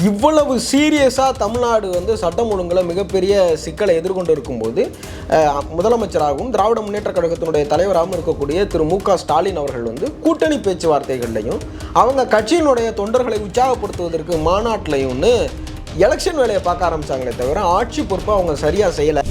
இவ்வளவு சீரியஸாக தமிழ்நாடு சட்டம் ஒழுங்கில் மிகப்பெரிய சிக்கலை எதிர்கொண்டு இருக்கும்போது முதலமைச்சராகவும் திராவிட முன்னேற்ற கழகத்தினுடைய தலைவராகவும் இருக்கக்கூடிய திரு மு.க. ஸ்டாலின் அவர்கள் கூட்டணி பேச்சுவார்த்தைகள்லையும் அவங்க கட்சியினுடைய தொண்டர்களை உற்சாகப்படுத்துவதற்கு மாநாட்டிலையும் எலெக்ஷன் வேலையை பார்க்க ஆரம்பித்தாங்களே தவிர ஆட்சி பொறுப்பை அவங்க சரியாக செய்யலை.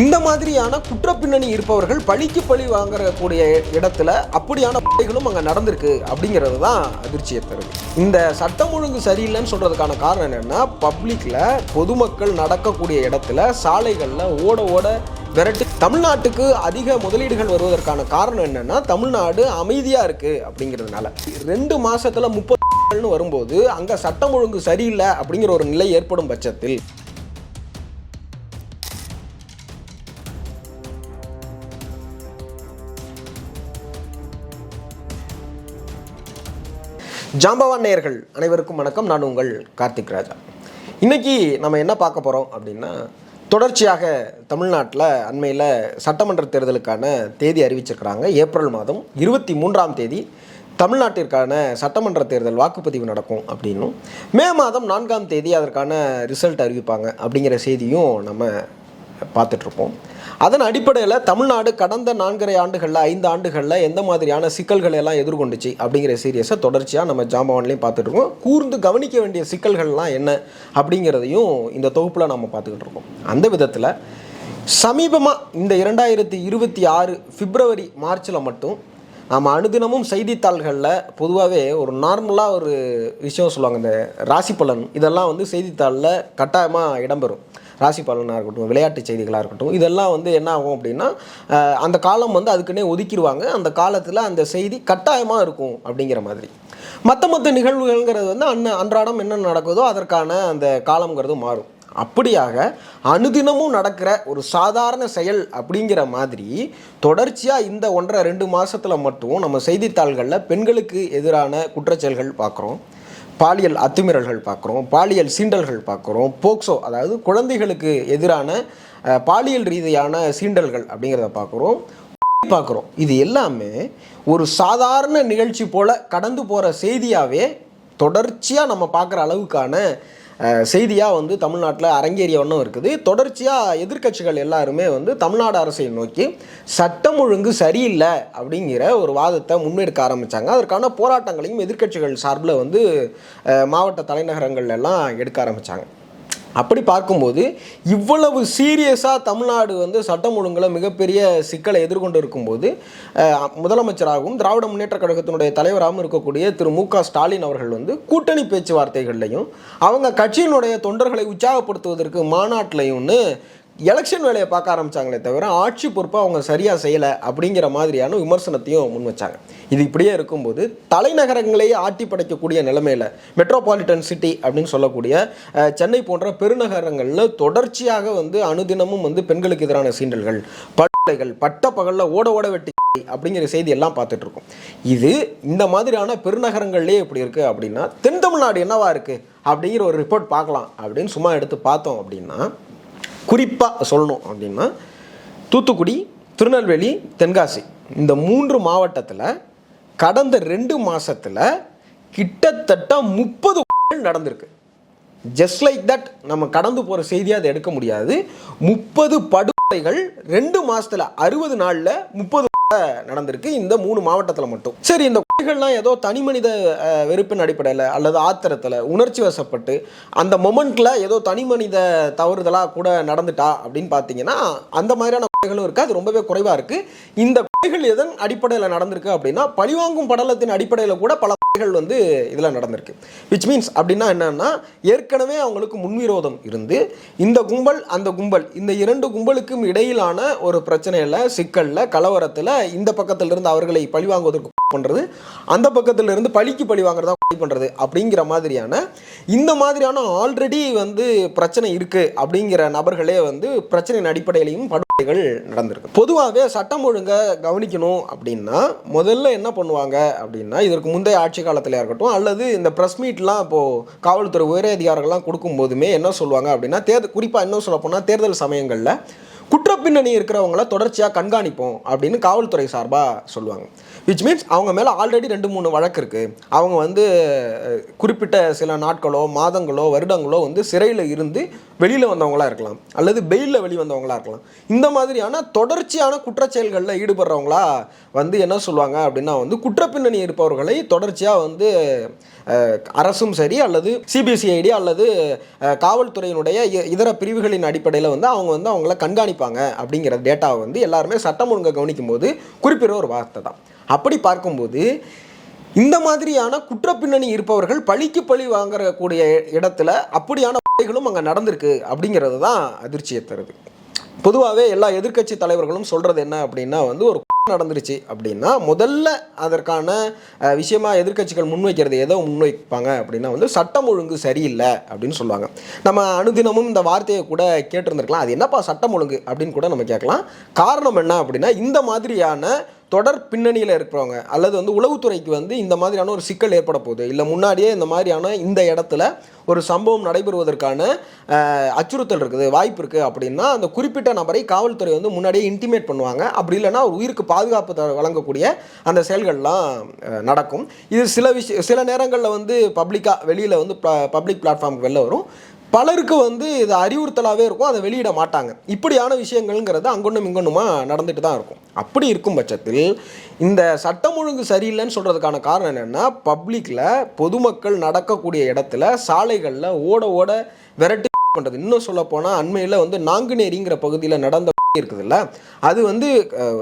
இந்த மாதிரியான குற்றப்பின்னணி இருப்பவர்கள் பழிக்கு பழி வாங்கக்கூடிய இடத்துல அப்படியான படைகளும் அங்கே நடந்திருக்கு அப்படிங்கிறது தான் அதிர்ச்சியை தருது. இந்த சட்டம் ஒழுங்கு சரியில்லைன்னு சொல்கிறதுக்கான காரணம் என்னென்னா, பப்ளிக்கில் பொதுமக்கள் நடக்கக்கூடிய இடத்துல சாலைகளில் ஓட விரட்டி தமிழ்நாட்டுக்கு அதிக முதலீடுகள் வருவதற்கான காரணம் என்னென்னா, தமிழ்நாடு அமைதியாக இருக்குது அப்படிங்கிறதுனால. 2 மாதத்தில் 30 வரும்போது அங்கே சட்டம் ஒழுங்கு சரியில்லை அப்படிங்கிற ஒரு நிலை ஏற்படும் பட்சத்தில் ஜாம்பவான் நேயர்கள் அனைவருக்கும் வணக்கம். நான் உங்கள் கார்த்திக் ராஜா. இன்றைக்கி நம்ம என்ன பார்க்க போகிறோம் அப்படின்னா, தொடர்ச்சியாக தமிழ்நாட்டில் அண்மையில் சட்டமன்ற தேர்தலுக்கான தேதி அறிவிச்சிருக்கிறாங்க. ஏப்ரல் மாதம் 23ஆம் தேதி தமிழ்நாட்டிற்கான சட்டமன்ற தேர்தல் வாக்குப்பதிவு நடக்கும் அப்படின்னும், மே மாதம் 4ஆம் தேதி அதற்கான ரிசல்ட் அறிவிப்பாங்க அப்படிங்கிற செய்தியும் நம்ம பார்த்துட்ருப்போம். அதன் அடிப்படையில் தமிழ்நாடு கடந்த 4.5 ஆண்டுகளில் 5 ஆண்டுகளில் எந்த மாதிரியான சிக்கல்களை எல்லாம் எதிர்கொண்டுச்சு அப்படிங்கிற சீரியஸை தொடர்ச்சியாக நம்ம ஜாம்பவான்லையும் பார்த்துட்ருக்கோம். கூர்ந்து கவனிக்க வேண்டிய சிக்கல்கள்லாம் என்ன அப்படிங்கிறதையும் இந்த தொகுப்பில் நம்ம பார்த்துக்கிட்டு இருக்கோம். அந்த விதத்தில் சமீபமாக இந்த 2026 பிப்ரவரி மார்ச்சில் மட்டும் நம்ம அனுதினமும் செய்தித்தாள்களில் பொதுவாகவே ஒரு நார்மலாக ஒரு விஷயம் சொல்லுவாங்க, இந்த ராசி பலன் இதெல்லாம் செய்தித்தாளில் கட்டாயமாக இடம்பெறும். ராசி பலனாக இருக்கட்டும், விளையாட்டு செய்திகளாக இருக்கட்டும், இதெல்லாம் என்ன ஆகும் அப்படின்னா, அந்த காலம் அதுக்குன்னே ஒதுக்கிடுவாங்க. அந்த காலத்தில் அந்த செய்தி கட்டாயமாக இருக்கும் அப்படிங்கிற மாதிரி. மற்ற நிகழ்வுகள்ங்கிறது அன்றாடம் என்ன நடக்குதோ அதற்கான அந்த காலங்கிறது மாறும். அப்படியாக அனுதினமும் நடக்கிற ஒரு சாதாரண செயல் அப்படிங்கிற மாதிரி தொடர்ச்சியாக இந்த 1.5-2 மாதத்தில் மட்டும் நம்ம செய்தித்தாள்களில் பெண்களுக்கு எதிரான குற்றச்செயல்கள் பார்க்குறோம், பாலியல் அத்துமீறல்கள் பார்க்குறோம், பாலியல் சீண்டல்கள் பார்க்குறோம், போக்சோ அதாவது குழந்தைகளுக்கு எதிரான பாலியல் ரீதியான சீண்டல்கள் அப்படிங்கிறத பார்க்குறோம். இது எல்லாமே ஒரு சாதாரண நிகழ்ச்சி போல் கடந்து போகிற செய்தியாகவே தொடர்ச்சியாக நம்ம பார்க்குற அளவுக்கான செய்தியாக தமிழ்நாட்டில் அரங்கேறிய ஒன்றும் இருக்குது. தொடர்ச்சியாக எதிர்க்கட்சிகள் எல்லாருமே தமிழ்நாடு அரசை நோக்கி சட்டம் ஒழுங்கு சரியில்லை அப்படிங்கிற ஒரு வாதத்தை முன்னெடுக்க ஆரம்பித்தாங்க. அதற்கான போராட்டங்களையும் எதிர்க்கட்சிகள் சார்பில் மாவட்ட தலைநகரங்கள் எல்லாம் எடுக்க ஆரம்பித்தாங்க. அப்படி பார்க்கும்போது இவ்வளவு சீரியஸாக தமிழ்நாடு சட்டம் ஒழுங்கில் மிகப்பெரிய சிக்கலை எதிர்கொண்டு இருக்கும்போது முதலமைச்சராகவும் திராவிட முன்னேற்ற கழகத்தினுடைய தலைவராகவும் இருக்கக்கூடிய திரு மு.க. ஸ்டாலின் அவர்கள் கூட்டணி பேச்சுவார்த்தைகள்லையும் அவங்க கட்சியினுடைய தொண்டர்களை உற்சாகப்படுத்துவதற்கு மாநாட்டிலையும் எலெக்ஷன் வேலையை பார்க்க ஆரம்பித்தாங்களே தவிர ஆட்சி பொறுப்பை அவங்க சரியாக செய்யலை அப்படிங்கிற மாதிரியான விமர்சனத்தையும் முன் வச்சாங்க. இது இப்படியே இருக்கும்போது தலைநகரங்களையே ஆட்டி படைக்கக்கூடிய நிலைமையில் மெட்ரோபாலிட்டன் சிட்டி அப்படின்னு சொல்லக்கூடிய சென்னை போன்ற பெருநகரங்களில் தொடர்ச்சியாக அனுதினமும் பெண்களுக்கு எதிரான சீண்டல்கள், படுகொலைகள், பட்ட பகலில் ஓட வெட்டி அப்படிங்கிற செய்தி எல்லாம் பார்த்துட்டு இருக்கோம். இது இந்த மாதிரியான பெருநகரங்கள்லேயே எப்படி இருக்குது அப்படின்னா, தென் தமிழ்நாடு என்னவா இருக்குது அப்படிங்கிற ஒரு ரிப்போர்ட் பார்க்கலாம் அப்படின்னு சும்மா எடுத்து பார்த்தோம் அப்படின்னா, குறிப்பாக சொல்லணும் அப்படின்னா தூத்துக்குடி, திருநெல்வேலி, தென்காசி இந்த 3 மாவட்டத்தில் கடந்த 2 மாதத்தில் கிட்டத்தட்ட 30 நடந்திருக்கு. ஜஸ்ட் லைக் தட் நம்ம கடந்து போகிற செய்தியாக அதை எடுக்க முடியாது. 30 படுகொலைகள் 2 மாதத்தில் 60 நாளில் 30 நடந்திருக்கு இந்த 3 மாவட்டத்தில் மட்டும். சரி, இந்த கொலைகள்லாம் ஏதோ தனி மனித வெறுப்பின் அடிப்படையில் அல்லது ஆத்திரத்தில் உணர்ச்சி வசப்பட்டு அந்த மொமெண்ட்டில் ஏதோ தனி மனித தவறுதலாக கூட நடந்துட்டா அப்படின்னு பார்த்தீங்கன்னா அந்த மாதிரியான கொலைகளும் இருக்குது. அது ரொம்பவே குறைவாக இருக்குது. இந்த கொலைகள் எதன் அடிப்படையில் நடந்திருக்கு அப்படின்னா, பழிவாங்கும் படலத்தின் அடிப்படையில் கூட பல கொலைகள் இதில் நடந்திருக்கு. விச் மீன்ஸ் அப்படின்னா என்னன்னா, ஏற்கனவே அவங்களுக்கு முன்விரோதம் இருந்து இந்த கும்பல் அந்த கும்பல் இந்த 2 கும்பலுக்கும் இடையிலான ஒரு பிரச்சனையில், சிக்கலில், கலவரத்தில் இந்த பக்கத்திலிருந்து அவர்களை பழிவாங்குவதற்கு பண்ணுறது, அந்த பக்கத்திலிருந்து பழிக்கு பழி வாங்குறதா பண்ணுறது அப்படிங்கிற மாதிரியான இந்த மாதிரியான ஆல்ரெடி பிரச்சனை இருக்குது அப்படிங்கிற நபர்களே பிரச்சனையின் அடிப்படையிலையும் படுகொலைகள் நடந்திருக்கு. பொதுவாகவே சட்டம் ஒழுங்கை கவனிக்கணும் அப்படின்னா முதல்ல என்ன பண்ணுவாங்க அப்படின்னா, இதற்கு முந்தைய ஆட்சி காலத்தில் இருக்கட்டும் அல்லது இந்த ப்ரெஸ் மீட்லாம் இப்போது காவல்துறை உயர் அதிகாரிகள்லாம் கொடுக்கும் போதுமே என்ன சொல்லுவாங்க அப்படின்னா, குறிப்பாக என்ன சொல்ல போனால் தேர்தல் சமயங்களில் குற்றப்பின்னணி இருக்கிறவங்கள தொடர்ச்சியாக கண்காணிப்போம் அப்படின்னு காவல்துறை சார்பாக சொல்லுவாங்க. விச் மீன்ஸ் அவங்க மேலே ஆல்ரெடி 2-3 வழக்கு இருக்குது. அவங்க வந்து குறிப்பிட்ட சில நாட்களோ மாதங்களோ வருடங்களோ வந்து சிறையில் இருந்து வெளியில் வந்தவங்களாக இருக்கலாம், அல்லது பெயிலில் வெளிவந்தவங்களாக இருக்கலாம். இந்த மாதிரியான தொடர்ச்சியான குற்றச்செயல்களில் ஈடுபடுறவங்களா வந்து என்ன சொல்லுவாங்க அப்படின்னா வந்து குற்றப்பின்னணி இருப்பவர்களை தொடர்ச்சியாக வந்து அரசும் சரி அல்லது சிபிசிஐடி அல்லது காவல்துறையினுடைய இதர பிரிவுகளின் அடிப்படையில் வந்து அவங்கள கண்காணிப்பாங்க அப்படிங்கிற டேட்டாவை வந்து எல்லாருமே சட்டம் ஒழுங்கை கவனிக்கும் போது குறிப்பிட்ட ஒரு வார்த்தை தான். அப்படி பார்க்கும்போது இந்த மாதிரியான குற்றப்பின்னணி இருப்பவர்கள் பழிக்கு பழி வாங்கக்கூடிய இடத்துல அப்படியான பழிகளும் அங்கே நடந்திருக்கு அப்படிங்கிறது தான் அதிர்ச்சியை தருது. பொதுவாகவே எல்லா எதிர்க்கட்சி தலைவர்களும் சொல்கிறது என்ன அப்படின்னா வந்து ஒரு நடந்துருச்சு அப்படின்னா முதல்ல அதற்கான விஷயமா எதிர்க்கட்சிகள் முன்வைக்கிறது ஏதோ முன்வைப்பாங்க அப்படின்னா வந்து சட்டம் ஒழுங்கு சரியில்லை அப்படின்னு சொல்லுவாங்க. நம்ம அனுதினமும் இந்த வார்த்தையை கூட கேட்டிருந்துருக்கலாம், அது என்னப்பா சட்டம் ஒழுங்கு அப்படின்னு கூட நம்ம கேட்கலாம். காரணம் என்ன அப்படின்னா இந்த மாதிரியான தொடர் பின்னணியில் இருக்கிறவங்க அல்லது வந்து உளவுத்துறைக்கு வந்து இந்த மாதிரியான ஒரு சிக்கல் ஏற்பட போகுது, இல்லை முன்னாடியே இந்த மாதிரியான இந்த இடத்துல ஒரு சம்பவம் நடைபெறுவதற்கான அச்சுறுத்தல் இருக்குது, வாய்ப்பு இருக்குது அப்படின்னா அந்த குறிப்பிட்ட நபரை காவல்துறை வந்து முன்னாடியே இன்டிமேட் பண்ணுவாங்க. அப்படி இல்லைன்னா உயிருக்கு பாதுகாப்பு வழங்கக்கூடிய அந்த செயல்கள்லாம் நடக்கும். இது சில நேரங்களில் வந்து பப்ளிக்காக வெளியில் வந்து பப்ளிக் பிளாட்ஃபார்முக்கு வெளில வரும். பலருக்கு வந்து இது அறிவுறுத்தலாகவே இருக்கும், அதை வெளியிட மாட்டாங்க. இப்படியான விஷயங்கள்ங்கிறது அங்கொன்றும் இங்கொன்றுமா நடந்துட்டு தான் இருக்கும். அப்படி இருக்கும் பட்சத்தில் இந்த சட்டம் ஒழுங்கு சரியில்லைன்னு சொல்கிறதுக்கான காரணம் என்னென்னா பப்ளிக்கில் பொதுமக்கள் நடக்கக்கூடிய இடத்துல சாலைகளில் ஓட விரட்டி பண்ணுறது. இன்னும் சொல்ல போனால் அண்மையில் வந்து நாங்குநேரிங்கிற பகுதியில் நடந்த இருக்குதுல்ல, அது வந்து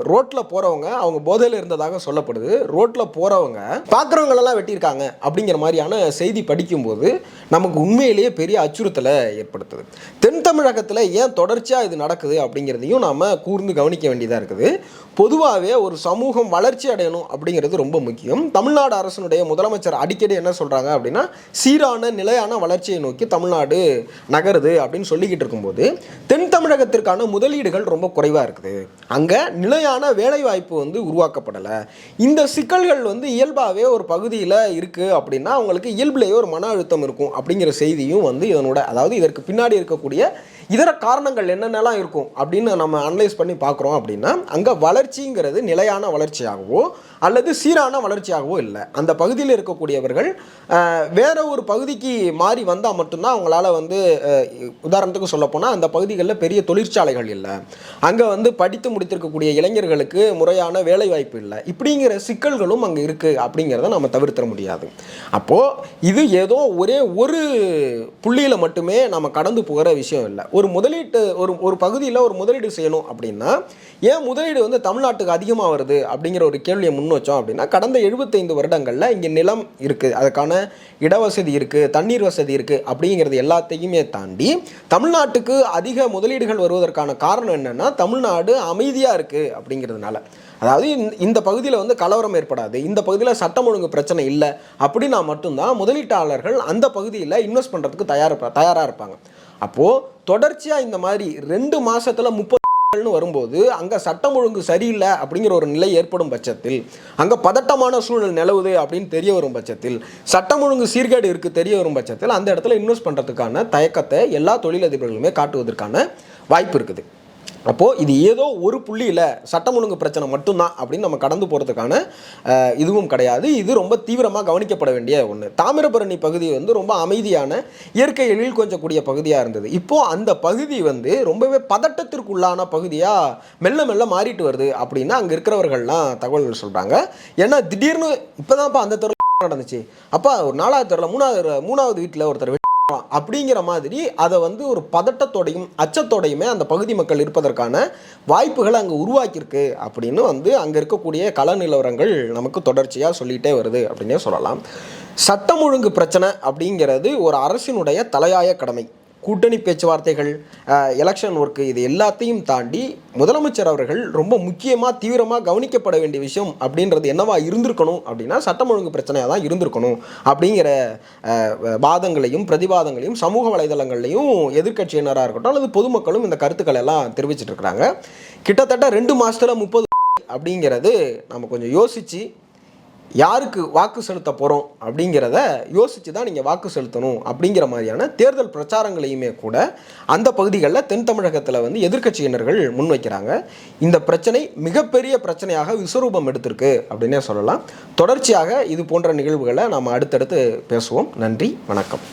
ரோட்டில் போகிறவங்க அவங்க போதையில் இருந்ததாக சொல்லப்படுது. ரோட்டில் போகிறவங்க பார்க்குறவங்களெல்லாம் வெட்டியிருக்காங்க அப்படிங்கிற மாதிரியான செய்தி படிக்கும்போது நமக்கு உண்மையிலேயே பெரிய அச்சுறுத்தலை ஏற்படுத்துது. தென் தமிழகத்தில் ஏன் தொடர்ச்சியாக இது நடக்குது அப்படிங்கிறதையும் நாம் கூர்ந்து கவனிக்க வேண்டியதாக இருக்குது. பொதுவாகவே ஒரு சமூகம் வளர்ச்சி அடையணும் அப்படிங்கிறது ரொம்ப முக்கியம். தமிழ்நாடு அரசினுடைய முதலமைச்சர் அடிக்கடி என்ன சொல்கிறாங்க அப்படின்னா சீரான நிலையான வளர்ச்சியை நோக்கி தமிழ்நாடு நகருது அப்படின்னு சொல்லிக்கிட்டு இருக்கும்போது தென் தமிழகத்திற்கான முதலீடுகள் ரொம்ப குறைவாக இருக்குது. அங்கே நிலையான வேலைவாய்ப்பு வந்து உருவாக்கப்படலை. இந்த சிக்கல்கள் வந்து இயல்பாகவே ஒரு பகுதியில் இருக்குது அப்படின்னா அவங்களுக்கு இயல்பிலேயே ஒரு மன அழுத்தம் இருக்கும் அப்படிங்கிற செய்தியும் வந்து இதனோட, அதாவது இதற்கு பின்னாடி இருக்கக்கூடிய இதர காரணங்கள் என்னென்னலாம் இருக்கும் அப்படின்னு நம்ம அனலைஸ் பண்ணி பார்க்குறோம் அப்படின்னா அங்கே வளர்ச்சிங்கிறது நிலையான வளர்ச்சியாகவோ அல்லது சீரான வளர்ச்சியாகவோ இல்லை. அந்த பகுதியில் இருக்கக்கூடியவர்கள் வேற ஒரு பகுதிக்கு மாறி வந்தால் மட்டும்தான் அவங்களால வந்து உதாரணத்துக்கு சொல்லப்போனால் அந்த பகுதிகளில் பெரிய தொழிற்சாலைகள் இல்லை, அங்கே வந்து படித்து முடித்திருக்கக்கூடிய இளைஞர்களுக்கு முறையான வேலை வாய்ப்பு இல்லை, இப்படிங்கிற சிக்கல்களும் அங்கே இருக்குது அப்படிங்கிறத நம்ம தவிர்த்திட முடியாது. அப்போது இது ஏதோ ஒரே ஒரு புள்ளியில் மட்டுமே நம்ம கடந்து போகிற விஷயம் இல்லை. ஒரு பகுதியில் ஒரு முதலீடு செய்யணும் அப்படின்னா ஏன் முதலீடு வந்து தமிழ்நாட்டுக்கு அதிகமாக வருது அப்படிங்கிற ஒரு கேள்வியை முன் வச்சோம் அப்படின்னா கடந்த 75 வருடங்களில் இங்கே நிலம் இருக்குது, அதுக்கான இடவசதி இருக்குது, தண்ணீர் வசதி இருக்குது அப்படிங்கிறது எல்லாத்தையுமே தாண்டி தமிழ்நாட்டுக்கு அதிக முதலீடுகள் வருவதற்கான காரணம் என்னென்னா தமிழ்நாடு அமைதியாக இருக்குது அப்படிங்கிறதுனால. அதாவது இந்த பகுதியில் வந்து கலவரம் ஏற்படாது, இந்த பகுதியில் சட்டம் ஒழுங்கு பிரச்சனை இல்லை அப்படின்னா மட்டும்தான் முதலீட்டாளர்கள் அந்த பகுதியில் இன்வெஸ்ட் பண்ணுறதுக்கு தயாராக இருப்பாங்க. அப்போது தொடர்ச்சியாக இந்த மாதிரி 2 மாதத்தில் 30 வரும்போது அங்கே சட்டம் ஒழுங்கு சரியில்லை அப்படிங்கிற ஒரு நிலை ஏற்படும் பட்சத்தில், அங்கே பதட்டமான சூழல் நிலவுது அப்படின்னு தெரிய வரும் பட்சத்தில், சட்டம் ஒழுங்கு சீர்கேடு இருக்குது தெரிய வரும் பட்சத்தில் அந்த இடத்துல இன்வெஸ்ட் பண்ணுறதுக்கான தயக்கத்தை எல்லா தொழிலதிபர்களுமே காட்டுவதற்கான வாய்ப்பு இருக்குது. அப்போது இது ஏதோ ஒரு புள்ளியில் சட்டம் ஒழுங்கு பிரச்சனை மட்டும்தான் அப்படின்னு நம்ம கடந்து போகிறதுக்கான இதுவும் கிடையாது. இது ரொம்ப தீவிரமாக கவனிக்கப்பட வேண்டிய ஒன்று. தாமிரபரணி பகுதி வந்து ரொம்ப அமைதியான இயற்கை எழில் கொஞ்சக்கூடிய பகுதியாக இருந்தது. இப்போது அந்த பகுதி வந்து ரொம்பவே பதட்டத்திற்குள்ளான பகுதியாக மெல்ல மெல்ல மாறிட்டு வருது அப்படின்னு அங்கே இருக்கிறவர்கள்லாம் தகவல்கள் சொல்கிறாங்க. ஏன்னா திடீர்னு இப்போ தான்ப்பா அந்த தெருவில் நடந்துச்சு, அப்பா ஒரு 4வது தெருவில் 3வது வீட்டில் ஒருத்தர் அப்படிங்கிற மாதிரி அதை வந்து ஒரு பதட்டத்தோடையும் அச்சத்தோடையுமே அந்த பகுதி மக்கள் இருப்பதற்கான வாய்ப்புகளை அங்கே உருவாக்கியிருக்கு அப்படின்னு வந்து அங்கே இருக்கக்கூடிய கள நிலவரங்கள் நமக்கு தொடர்ச்சியாக சொல்லிகிட்டே வருது அப்படின்னே சொல்லலாம். சட்டம் ஒழுங்கு பிரச்சனை அப்படிங்கிறது ஒரு அரசினுடைய தலையாய கடமை. கூட்டணி பேச்சுவார்த்தைகள், எலெக்ஷன் ஒர்க்கு, இது எல்லாத்தையும் தாண்டி முதலமைச்சர் அவர்கள் ரொம்ப முக்கியமாக தீவிரமாக கவனிக்கப்பட வேண்டிய விஷயம் அப்படின்றது என்னவா இருந்திருக்கணும் அப்படின்னா சட்டம் ஒழுங்கு பிரச்சனையாக தான் இருந்திருக்கணும் அப்படிங்கிற வாதங்களையும் பிரதிவாதங்களையும் சமூக வலைதளங்கள்லையும் எதிர்க்கட்சியினராக இருக்கட்டும் அல்லது பொதுமக்களும் இந்த கருத்துக்களை எல்லாம் தெரிவிச்சிட்டு இருக்கிறாங்க. கிட்டத்தட்ட 2 மாதத்தில் 30 அப்படிங்கிறது நம்ம கொஞ்சம் யோசித்து யாருக்கு வாக்கு செலுத்த போகிறோம் அப்படிங்கிறத யோசித்து தான் நீங்கள் வாக்கு செலுத்தணும் அப்படிங்கிற மாதிரியான தேர்தல் பிரச்சாரங்களையுமே கூட அந்த பகுதிகளில் தென் தமிழகத்தில் வந்து எதிர்க்கட்சியினர்கள் முன்வைக்கிறாங்க. இந்த பிரச்சனை மிகப்பெரிய பிரச்சனையாக விஸ்வரூபம் எடுத்திருக்கு அப்படின்னே சொல்லலாம். தொடர்ச்சியாக இது போன்ற நிகழ்வுகளை நாம் அடுத்தடுத்து பேசுவோம். நன்றி, வணக்கம்.